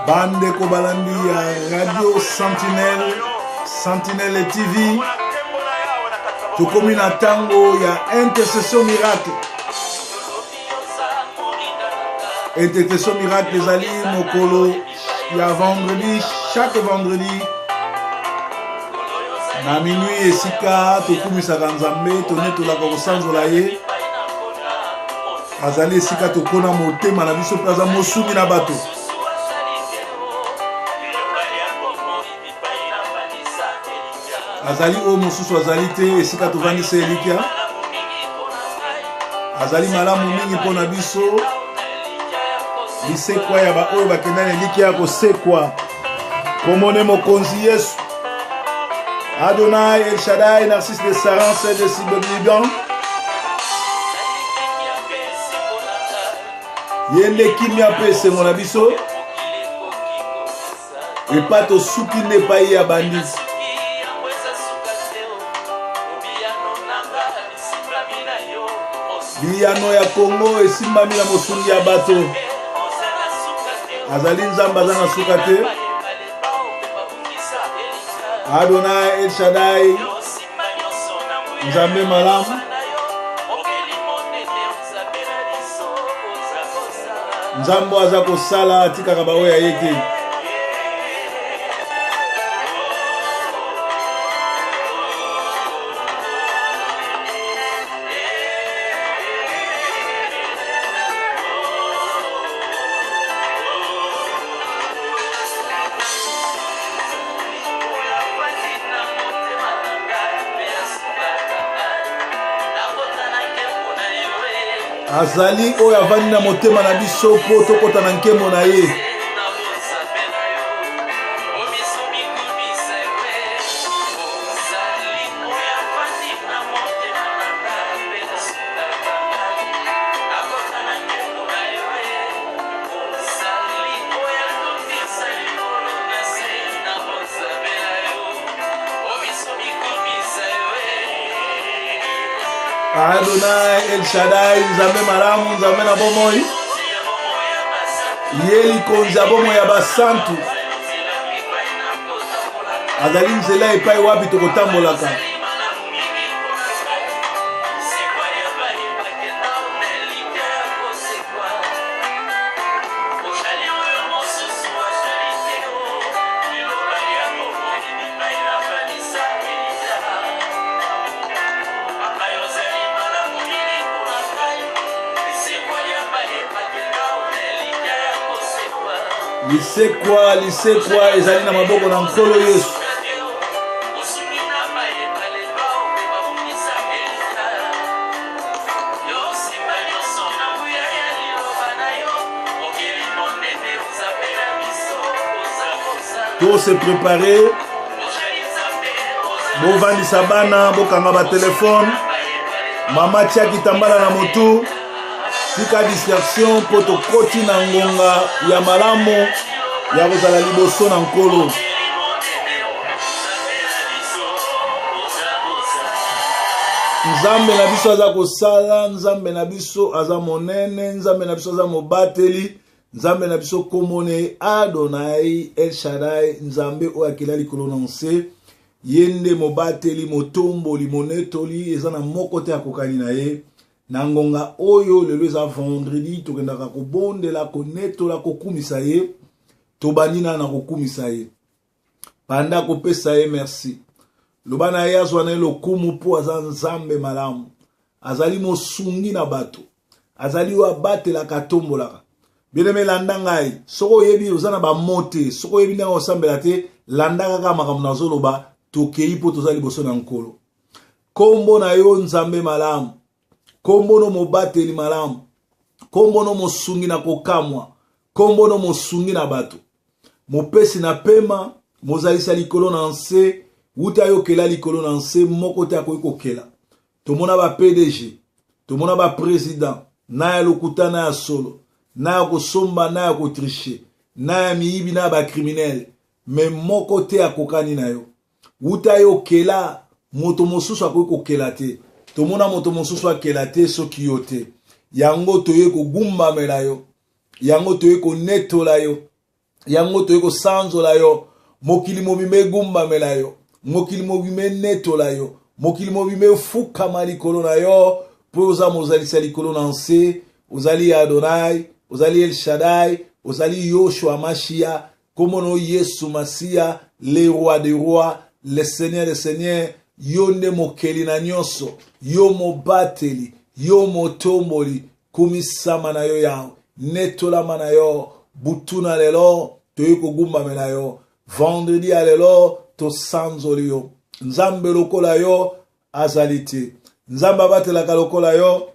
Bande Kobalandi à Radio Sentinelle, Sentinelle TV. Tout comme une tango, il y a intercession miracle. Intercession miracle, les alliés, Mokolo. Il y a vendredi, chaque vendredi. Na minuit et sika, Tokumi Saganzambe, Toné Tolaka Sanzolaye. Azali sika Tokona Mote, Manabiso Plaza Mosumi Nabato. Azali o mosusu azali te esika tovandi se elikia azali malamu mingi mpona biso lisekwa ya baoyo bakenda na elikia kosekwa komone mokonzi Yesu Adonai El Shaddai Narcisse de Saran c'est de Sibeligan yende kimia pese mona biso epato suki ne pai ya bandisi Biyano ya Congo esimbami na mosungi ya bato azali nzamba aza na suka te Adonai El Shaddai nzambe malamu nzambo aza kosala atikaka baoyo aye te azali oyo avandi na motema na biso po tokota na nkembo na ye Adonai El Shaddai nzambe malamu nzambe na bomoi yeli konza bomoi ya basantu azali nzela epai wapi tokotambolaka lisekwa ezali na maboko na nkolo Yesu to se préparer bovandisa bana bokanga ba telefone mama tia kitambala na motu tika distraction po tokoti na ngonga ya malamu ya kozala liboso na nkolo nzambe na biso aza kosala nzambe na biso aza monene nzambe na biso aza mobateli nzambe na biso komone Adonai El Shaddai nzambe oyo akela likolo na nse yende mobateli motomboli monetoli eza na moko te akokani na ye na ngonga oyo lelo eza vendredi tokendaka kobondela konetola kokumisa ye tobanina na kokumisa ye panda kopesa ye merci loba na ye azwa na ye lokumu po aza nzambe malamu azali mosungi na bato azali oyo abatelaka atombolaka bien-aimé landa ngai soko oyebi oza na bamote soko oyebi ndenge osambela te landa kaka makambo nazoloba tokei po toza liboso na nkolo kombo na yo nzambe malamu kombo no mobateli malamu kombo no mosungi na kokamwa kombo no mosungi na bato mopesi na pema mozalisa likolo na nse wuta yokela likolo na nse moko te akoki kokela tomona ba PDG tomona ba président na ya lokuta na ya solo na ya kosomba na ya kotriche na ya miyibi na ba criminel me moko te akokani na yo wuta yokela moto mosusu akoki kokela te tomona moto mosusu akela te soki yo te yango toye kogumbamela yo yango toye konetola yo yango toyeko sanzola yo mokili mobimba egumbamela yo mokili mobimba enetola yo mokili mobimba efukama likolo na yo mpo oza mozalisa likolo na nse ozali Adonai ozali El Shaddai ozali Yoshua Mashia komono Yesu Masia le roi des rois le seigneur des seigneurs yo nde mokeli na nyonso yo mobateli yo motomboli kumisama na yo yawe netolama na yo butuna lelo toyeko gumbamela yo vendredi alelo tosanzoli yo nzambe lokola yo azali te nzambe abatelaka lokola yo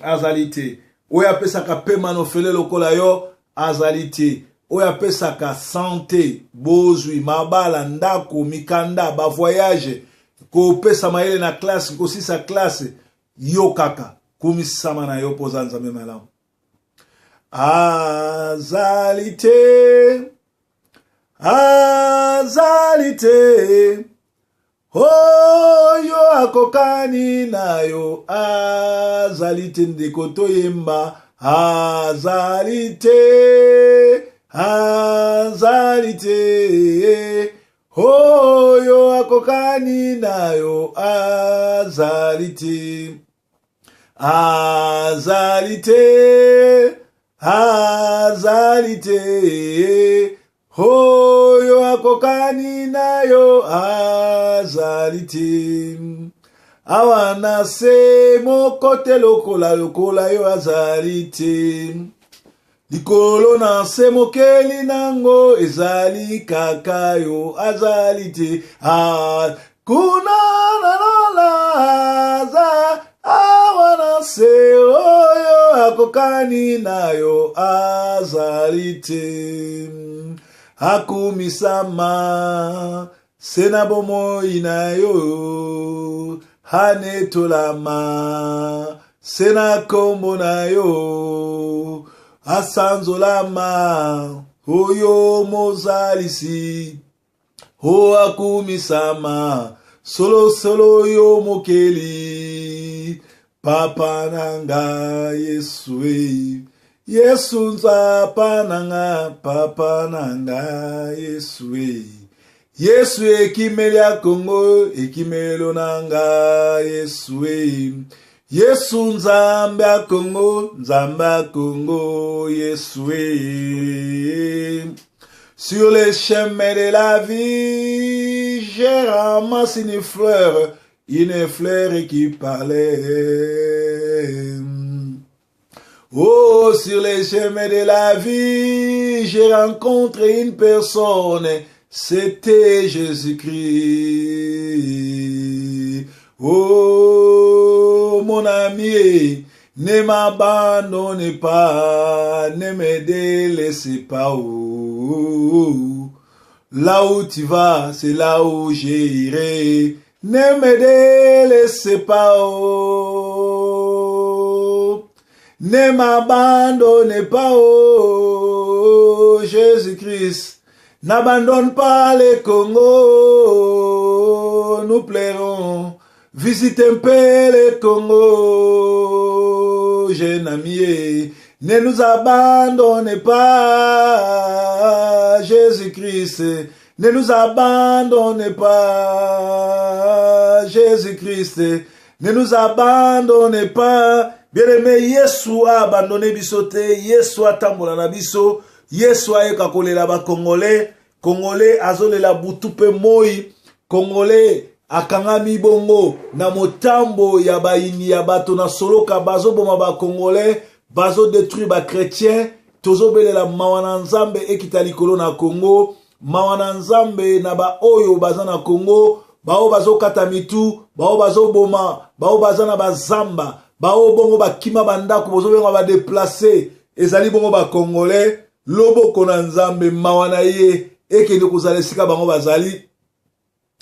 azali te oyo apesaka pema nofele lokola yo azali te oyo apesaka sante bozwi mabala ndako mikanda bavoyage kopesa mayele na klase kosisa klase yo kaka kumisama na yo poza nzambe malamu azali te oyo akokani na yo azali te ndeko toyemba azali te oyo akokani na yo azali te oyo akokani na yo azali te awana se mokote lokola yo azali te likolo na se mokeli nango ezali kaka yo azali te kuna na lola awana se oyo akokani na yo azali te akumisama sena bomoi na yo hanetolama sena kombo na yo asanzolama oyo mozalisi o akumisama solo yo mokeli papa nanga Yesu nzapa nanga papa nanga Yesu ekimeli ya Kongo ekimelo nanga Yesu nzambe ya Kongo Yesu sur les chemins de la vie j'ai ramassé une fleur qui parlait. Oh, sur les chemins de la vie, j'ai rencontré une personne, c'était Jésus-Christ. Oh, mon ami, ne m'abandonnez pas, ne me délaissez pas. Oh, là où tu vas, c'est là où j'irai. Ne me délaissez pas, oh. Ne m'abandonnez pas, oh Jésus-Christ. N'abandonne pas le Congo, nous plairons. Visite un peu le Congo, jeune ami. Ne nous abandonnez pas, Jésus-Christ. Ne nous abandonnez pas, Jésus-Christ. Ne nous abandonnez pas. Bien-aimé, Yesu a abandonné bisote, Yesu a tambola na biso, Yesu a eka kolela ba Congolais, Congolais azolela butupe moi, Congolais akangami bongo na motambo ya baini ya bato na soloka bazo boma ba Congolais, bazo détruire ba chrétiens, tozo belela mawana nzambe ekita likolo na Congo, mawana nzambe na ba oyo baza na Congo, bao bazo kata mitu, bao bazo boma, bao baza na bazamba, bao bongo bakima bandako bozo benga ba déplacer, ezali bongo ba Congolais, lobo kona nzambe mawana ye, ekende kozala sika bango bazali,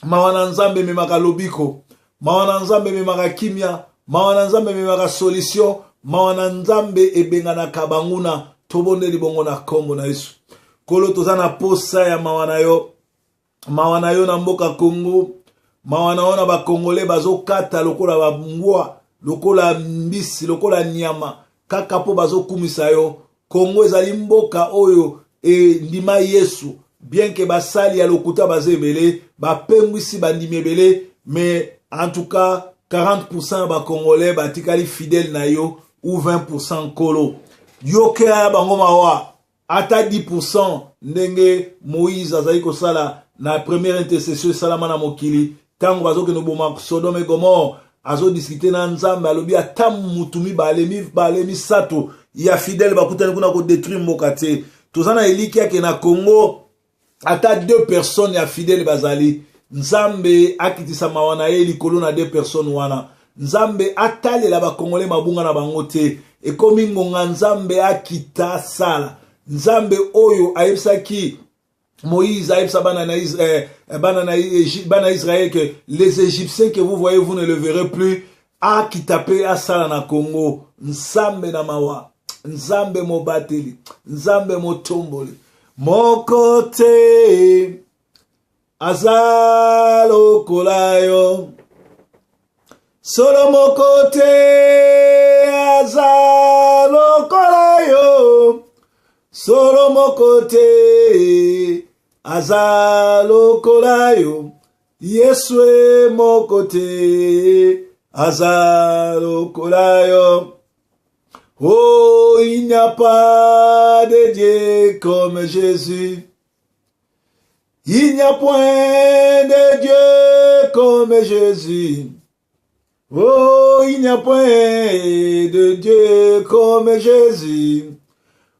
mawana nzambe memaka lobiko, mawana nzambe memaka kimia, mawana nzambe memaka solution, mawana nzambe ebengana kabanguna, tobonde libongo na kombo na Yesu. Kolo tozana posa ya mawana yo na mboka Congo, mawana yo na ba Congolais bazo kata lokola ba mbwa, lokola mbisi, lokola nyama, kaka po bazo kumisa yo. Congo ezali mboka oyo et ndima Yesu bien que basali ya lokuta bazebele ba pengwisi bandimi ebele mais en tout cas 40% ba congolais batikali fidèle na yo ou 20% kolo yoke ya bango mawa ata 10% ndenge Moïse azali kosala na première intercession salama na mokili tango bazoke no boma Sodome et Gomorrhe azo discuter na nzambe alobi ata mutumi balemi sato ya fidèle bakutani kuna ko détruire mboka te tozana eliki yake na Congo ata 2 personnes ya fidèle bazali nzambe akitisa mawana ye likolo na 2 personnes wana nzambe atalela ba congolais mabunga na bango te ekomi ngonga nzambe akita sala nzambe oyo ayebisaki Moïse ayebisa bana Israël que les Égyptiens que vous voyez vous ne le verrez plus akitape asala na Congo nzambe na mawa nzambe mobateli nzambe motomboli mokote azalo kolayo solo mokote azalo kolayo solo mokote azalo kolayo Yesue mokote azalo kolayo. Oh, il n'y a pas de Dieu comme Jésus. Il n'y a point de Dieu comme Jésus. Oh, il n'y a point de Dieu comme Jésus.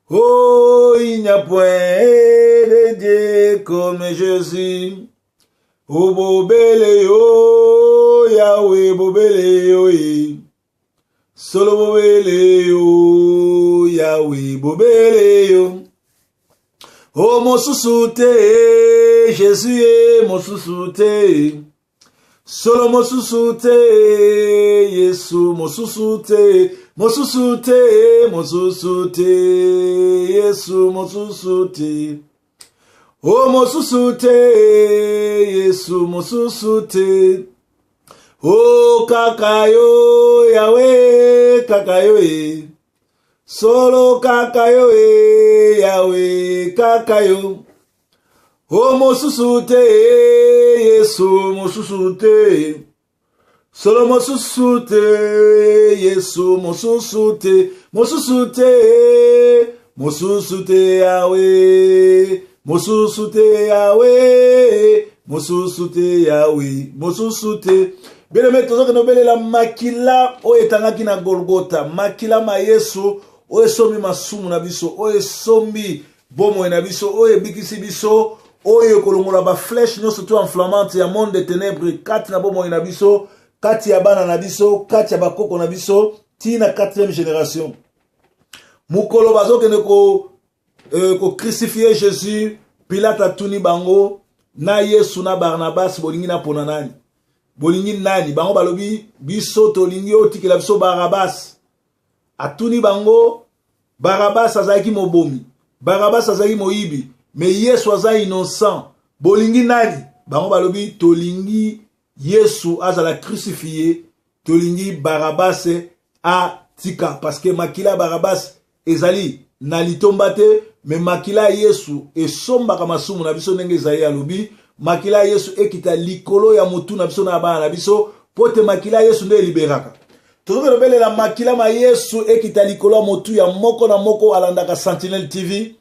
Oh, il n'y a point de Dieu comme Jésus. Oh, bobele, oh, Yahweh, bobele, oh, solo bobele, oh, Yahweh, bobele, oh. Oh, mon sousouté, Jésus est mon sousouté. Solo mon sousouté, Yesu mon sousouté, mon sousouté, mon sousouté, Yesu mon sousouté. Oh, mon sousouté, Yesu mon sousouté. Oh, kakayo, Yahweh, kakayo, solo kakayo, Yahweh, kakayo. Oh, mon sousouté, Yesu, mon sousouté. Solo mon sousouté, Yesu, mon sousouté. Mon sousouté, mon sousouté, Yahweh. Mon sousouté, Yahweh. Mon sousouté, Yahweh. Mon sousouté. Bien aimé, toujours que nous la makila o etangaki na Golgotha. Makila ma Yesu o esomi masumu na biso. O esomi bomo na biso. O ebikisi biso. Oyo kolongola ba flèche no surtout enflammante ya monde des ténèbres kati na bomo na biso kati ya bana na biso kati ya bakoko na biso tina 4e génération mukolo bazokende ko crucifier Jésus Pilate atuni bango na Yesu na Barnabas bolingi na pona nani bolingi nani bango balobi biso tolingi otikela biso Barabas atuni bango Barabas azaki mobomi Barabas azaki moyibi mais Yesu aza innocent. Bolingi nani? Bango balobi tolingi Yesu azala crucifié. Tolingi Barabas a tika. Parce que makila Barabas ezali na litombate. Mais makila Yesu e somba kamasumu na biso nenge ezali alobi. Makila Yesu ekita likolo ya motu na biso na bana na biso. Pote makila Yesu nde liberaka. Tozoke lobele la makila ma Yesu ekita likolo ya motu ya moko na moko alandaka Sentinelle TV.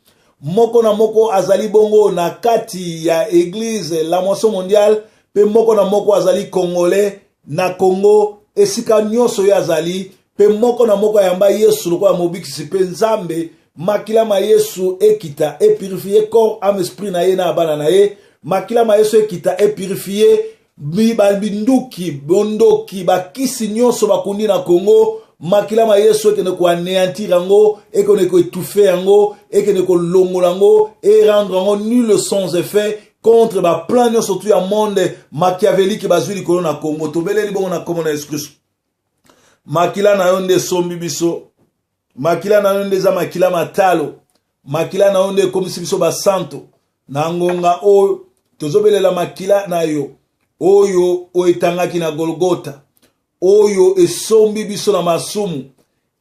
Moko na moko azali bongo na kati ya église la moisson mondiale pe moko na moko azali congolais na Congo esika nyonso ya azali pe moko na moko yamba Yesu lokola mobikisi pe nzambe makila ma Yesu ekita e purifier corps âme esprit na ye na bana na ye makila ma Yesu ekita e purifier binduki bondoki bakisi nyonso bakundi na Congo makila ma Yesu ekene ko anéantir yango ekene ko étouffer yango ekene ko longola yango et rendre yango nul sans effet contre ba plan surtout ya monde machiavélique bazwi likolo na Congo tobeleli bongo na komona Yesu Christ makila na yonde sombi biso makila na yonde za makila matalo makila na yonde komisi biso ba santo na ngonga oyo tozobelela makila na yo oyo oetangaki na Golgotha oyo esombi biso na masumu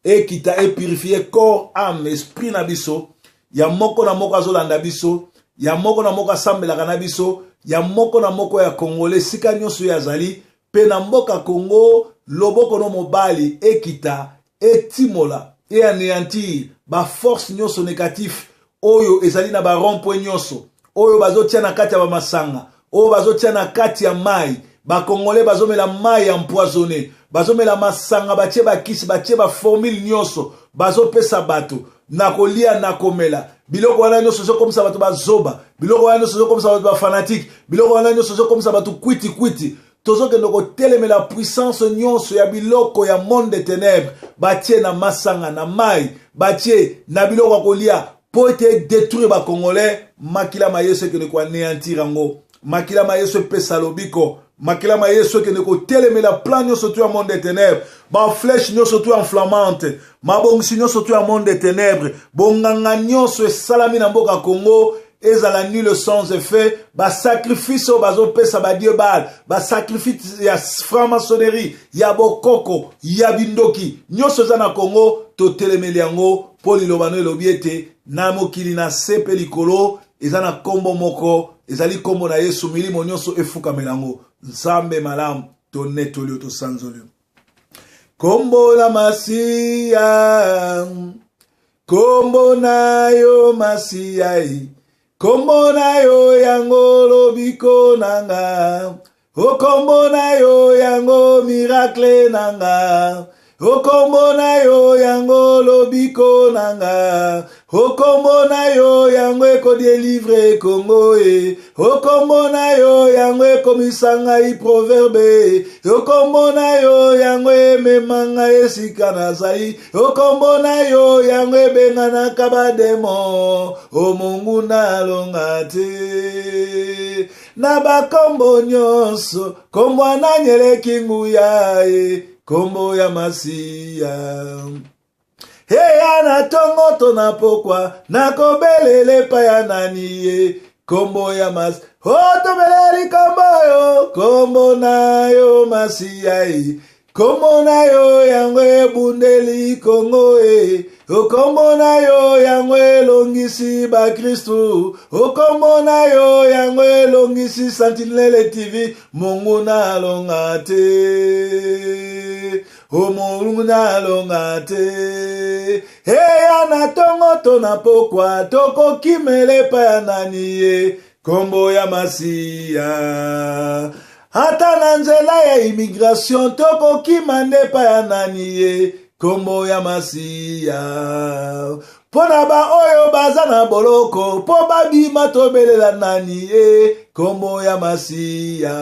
ekita e purifier corps âme esprit na biso ya moko na moko azolanda biso, ya moko na moko asambelaka na biso, ya moko na moko ya Congolais sika nyonso ya zali, pe na mboka Congo loboko no mobali ekita etimola et anéantir ba force nyonso négatif oyo ezali na ba rond-point nyonso oyo bazotia na kati ya ba masanga, oyo bazotia na kati ya mai, ba Congolais bazomela mai empoisonné, bazomela masanga batie ba kisi, batie ba formule nyonso, bazopesa bato na kolia na komela. Biloko wana nyonso zokomisa bato bazoba, biloko wana nyonso zokomisa bato ba fanatique, biloko wana nyonso zokomisa bato kwiti kwiti. Tozokende kotelemela puissance nyonso ya biloko ya monde des ténèbres, batie na masanga na mai, batie na biloko kolia po ete détruire ba Congolais. Makila mayeso kende ko anéantir yango, makila mayeso pesa lobiko, makila mayeso kende ko telemela plan nyonso tu ya monde des ténèbres, ba flèche nyonso tu enflammante, mabongisi nyonso tu ya monde des ténèbres, bonganga nyonso esalami na mboka Congo ezala nul sans effet, ba sacrifice bazo pesa ba dieu bal, ba sacrifice ya franc-maçonnerie, ya bokoko, ya bindoki, nyonso za na Congo to telemeli yango po lilobano elobi ete na mokili na sepe likolo eza na kombo moko, ezali kombo na Yesu, milimo nyonso efukamela yango. Nzambe malamu to netoli to sanzoli. Kombo la Masia, kombo na yo Masia, kombo na yo yango lobiko nanga, o kombo na yo yango miracle nanga, o kombo na yo yango lobiko nanga, o kombo na yo yango eko délivre Congo e, o kombo na yo yango eko misanga i proverbe, o kombo na yo yango ememanga esika nazali, o kombo na yo yango ebengana kabademo, o Mungu nalonga te. Na bakombo nyonso kombo ananyeleki nguya e, kombo ya Masia. Heya na tongo to na pokwa, na kobelele pa ya nani ye, kombo ya Masia. O tobeleri kombo yo, kombo na yo Masia e, kombo na yo yango ebundeli Kongo e, o kombo na yo yango elongisi ba Kristu, o kombo na yo yango elongisi Sentinelle TV, Mungu nalonga te, o Mungu nalonga te. Heya na tongo to na pokwa, toko kimele pa ya nani ye, kombo ya Masia. Hata na nzela ya immigration toko kimande pa ya nani ye, kombo ya Masia. Pona ba oyo baza na boloko, po babima tobelela nani ye, kombo ya Masia.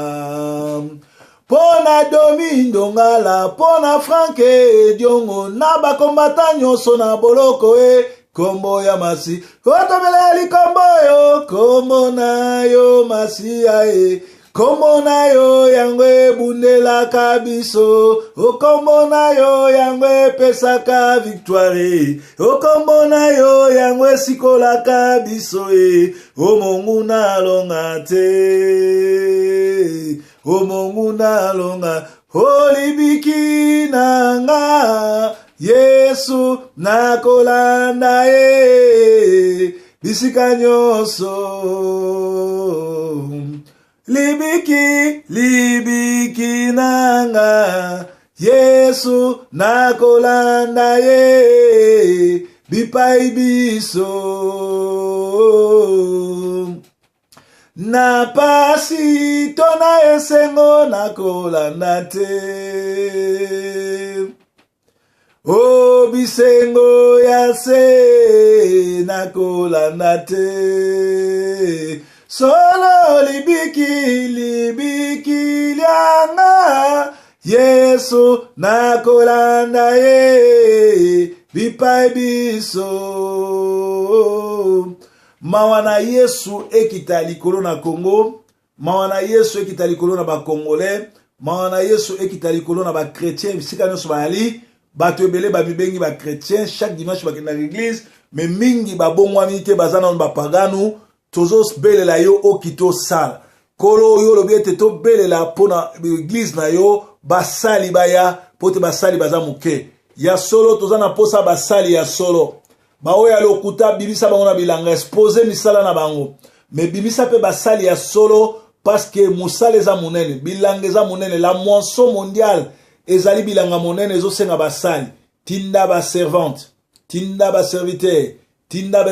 Pona Domindo Ngala, pona Franke Diongo, na ba kombata nyonso na boloko e, kombo ya Masia. Otobeleli kombo yo, kombo na yo Masia e, kombo na yo yango ebundela kabiso, o kombo na yo yango epesaka victoire, o kombo na yo yango esikola kabiso e, o Mungu nalonga te, o Mungu nalonga, o libiki nanga, Yesu nakolanda e, bisika nyonso. Libiki, libiki nanga, Yesu nakolanda ye, bipai biso. Na pasi tona esengo nakolanda te, o bisengo ya se nakolanda te. Solo libiki, libiki lianga, Yesu nakolanda ye, bipai biso. Mawana Yesu ekita likolo na Congo, mawana Yesu ekita likolo na ba Congolais, mawana Yesu ekita likolo na ba chrétien, bisika nyonso bayali, bato ebele ba bibengi ba chrétien, chaque dimanche bakenda l'église, mais mingi ba bongwami te bazana ba paganu. Tozos belela yo okito sala. Kolo yo lobiete to belela pona église na yo basali baya pote basali baza muke. Ya solo tozana posa basali ya solo. ba oya lokuta bimisa bango na bilanga exposer misala na bango mais bimisa pe basali ya solo parce que musala eza monene bilanga eza monene la moisson mondiale ezali bilanga monene ezosenga basali tinda ba servante tinda ba serviteur tinda ba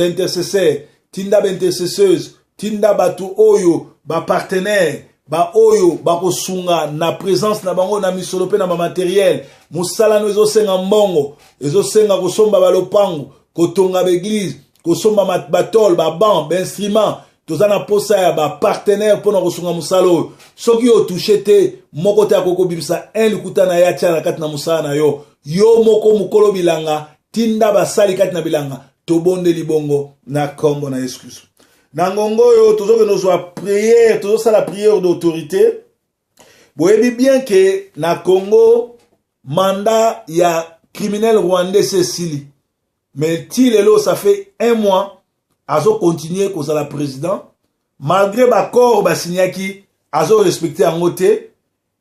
intercesseur tinda ba intercesseuse tinda batu oyo ba partenaire ba oyo ba kosunga na présence na bango na misolo pe na ba matériel musala no ezosenga mbongo ezosenga kosomba ba lopango kotonga ba église kosomba batol ba ban ba instrument tozana posa ya ba partenaire pona kosunga musalo soki o touché te moko te akoko bimisa un likuta na ya tia na kati na musala na yo yo moko mukolo bilanga tinda basali kati na bilanga tobonde libongo na kombo na Yesu Kristo na ngongo yo tozoke nozwa prière tozosala prière d'autorité boyebi bien que na Congo mandat ya criminel rwandais Cécile mais tilelo ça fait 1 mois azo continuer kozala président malgré ba corps ba signaki azo respecter en côté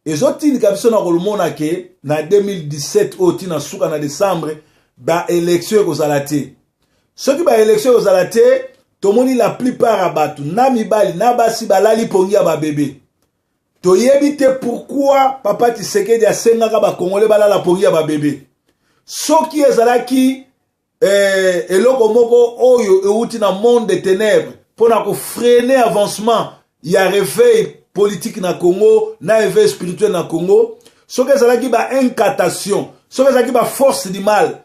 ezotini kabiso na kolomona ke na 2017 oti na suka na décembre ba élection kozala te soki ba élection kozala te tomoni la plupart abatu na mibali na basi balali pongi ya ba bébé toyebi te pourquoi papa Tshisekedi asengaka ba congolais balala pongi ya ba bébé soki ezalaki eloko moko oyo euti na monde des ténèbres pona ko freiner avancement ya réveil politique na Congo na éveil spirituel na Congo soki ezalaki ba incantation soki ezalaki ba force du mal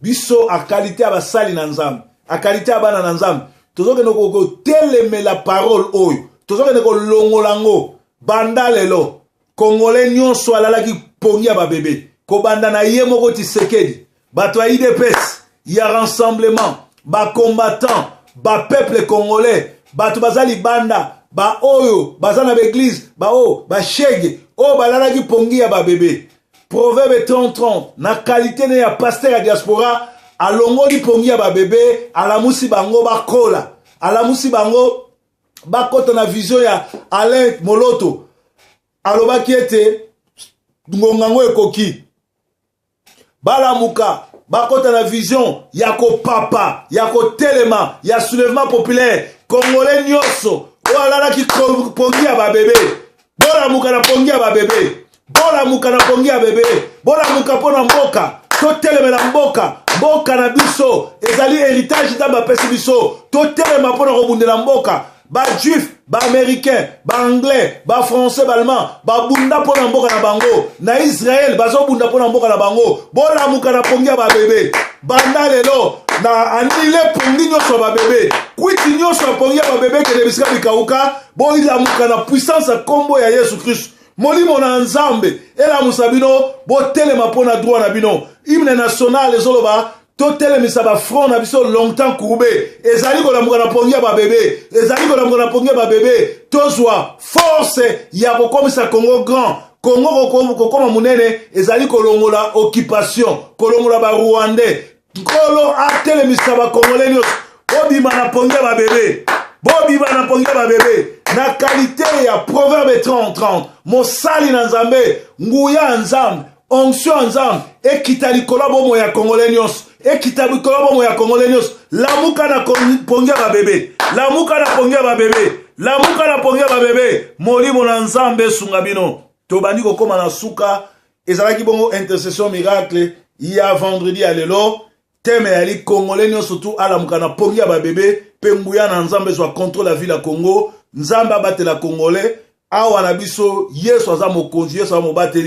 biso a qualité ya basali na nzambe a qualité ya bana na nzambe tozoke noko teleme la parole oyo tozoke noko longolango banda lelo congolais nyonso alalaki pongi ya ba bébé ko banda na ye moko Tshisekedi bato ya IDPS ya rassemblement ba combattant ba peuple congolais bato bazali banda ba oyo bazana ba église ba o ba shege o balalaki pongi ya ba bébé proverbe 30-30 na qualité ne ya pasteur ya diaspora alongoli pongi ya ba bébé alamusi bango bakola alamusi bango bakota na vision ya Alain Moloto alobaki ete ngongango ekoki balamuka bakota na vision ya ko papa ya ko telema ya soulèvement populaire congolais nyonso o alalaki pongi ya ba bébé bolamuka na pongi ya ba bébé bolamuka na pongi ya bébé bolamuka pona mboka totelemela mboka na biso ezali héritage ta bapesi biso totelema pona kobundela mboka ba juif ba américain ba anglais ba français ba allemand ba bunda pona mboka na bango na Israël bazo bunda pona mboka na bango bolamuka na pongi ya ba bébé banda lelo na anile pongi nyonso ba bébé kwiti nyonso pongi ya ba bébé ke debisika bikauka bolamuka na puissance ya kombo ya Yesu Christ molimo na nzambe elamusa bino botelema pona droit na bino hymne national ezoloba totelemisa ba front na biso longtemps courbé ezali kolamuka na pongi ya ba bébé ezali kolamuka na pongi ya ba bébé tozwa force ya kokomisa Congo grand Congo kokoma munene ezali kolongola occupation kolongola ba Rwandais nkolo atelemisa ba Congolais nyonso bobima na pongi ya ba bébé bobima na pongi ya ba bébé na qualité ya proverbe 30-30 mosali na nzambe nguya nzambe onction nzambe ekita likolo bomo ya Congolais nyonso ekita likolo bomo ya Congolais nyonso lamuka na pongi ya ba bébé lamuka na pongi ya ba bébé lamuka na pongi ya ba bébé molimo na nzambe sunga bino tobandi kokoma na suka ezalaki bongo intercession miracle ya vendredi ya lelo teme ya li Congolais nyonso tu alamuka na pongi ya ba bébé pe nguya na nzambe zwa contrôle la ville ya Congo nzamba batela Congolais awa na biso Yesu aza mokonzi Yesu aza mobateli